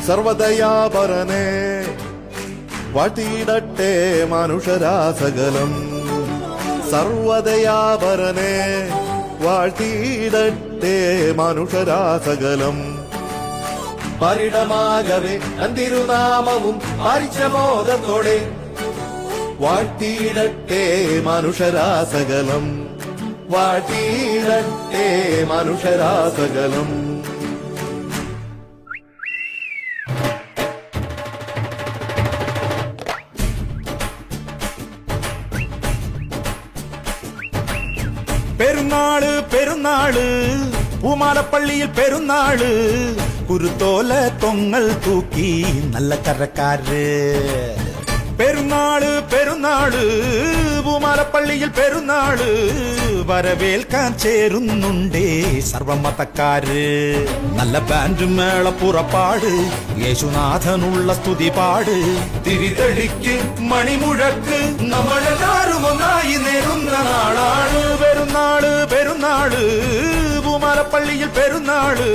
സർവദയാപരനെ വാഴ്ത്തിയിടട്ടെ മനുഷ്യരാസകലം. സർവദയാപരനെ വാഴ്ത്തിയിടട്ടെ മനുഷ്യരാസകലം. പരിണമാകവേ തിരുനാമവും പരിചബോധത്തോടെ വാഴ്ത്തിയിടട്ടെ മനുഷ്യരാസകലം. വാഴ്ത്തിയിടട്ടെ മനുഷ്യരാസകലം. പെരുന്നാള് പെരുന്നാള് പൂമാലപ്പള്ളിയിൽ പെരുന്നാള് കുരുത്തോല തൊങ്ങൽ തൂക്കി നല്ല കരക്കാര്. പെരുന്നാള് പെരുന്നാള് പൂമാലപ്പള്ളിയിൽ പെരുന്നാള് വരവേൽക്കാൻ ചേരുന്നുണ്ടേ സർവമതക്കാര്. നല്ല ബാൻഡ് മേള പുറപ്പാട് യേശുനാഥനുള്ള സ്തുതി പാട്. തിരിതെളിക്ക് മണിമുഴക്ക് നമ്മളെല്ലാരും ഒന്നായി നേരുന്ന നാളാണ് പെരുന്നാള്. പെരുന്നാള് പൂമാലപ്പള്ളിയിൽ പെരുന്നാള്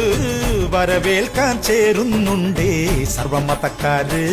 വരവേൽക്കാൻ ചേരുന്നുണ്ടേ സർവമതക്കാര്.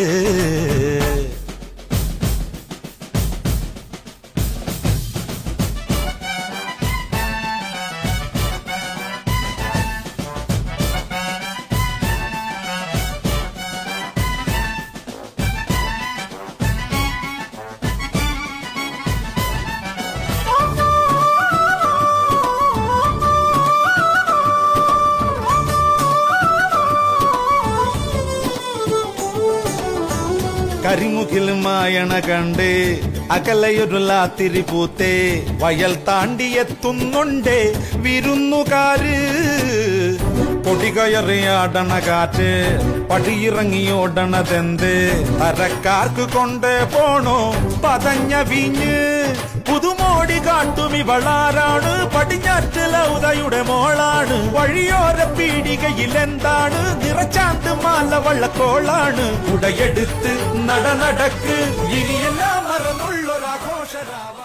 കരിമുകിൽ മായണ കണ്ടേ അകലയൊരു ലാത്തിരി പൂത്തേ വയൽ താണ്ടിയെത്തുന്നുണ്ടേ വിരുന്നുകാര്. പൊടികയറിയാടണ കാറ്റ് പടിയിറങ്ങിയോടണതെന്ത് തരക്കാർക്ക് കൊണ്ടേ പോണോ പതഞ്ഞ വീഞ്ഞ്. പുതുമോടി കാട്ടും ഇവളാരാണ് പടിഞ്ഞാറ്റില ഉദയുടെ മോളാണ്. വഴിയോര പീടികയിൽ എന്താണ് നിറച്ചാന്ത് മാല വള്ളക്കോളാണ്. ഉടയെടുത്ത് നടക്ക് ഇനിയെല്ലാം മറന്നുള്ളൊരാഘോഷരാവ.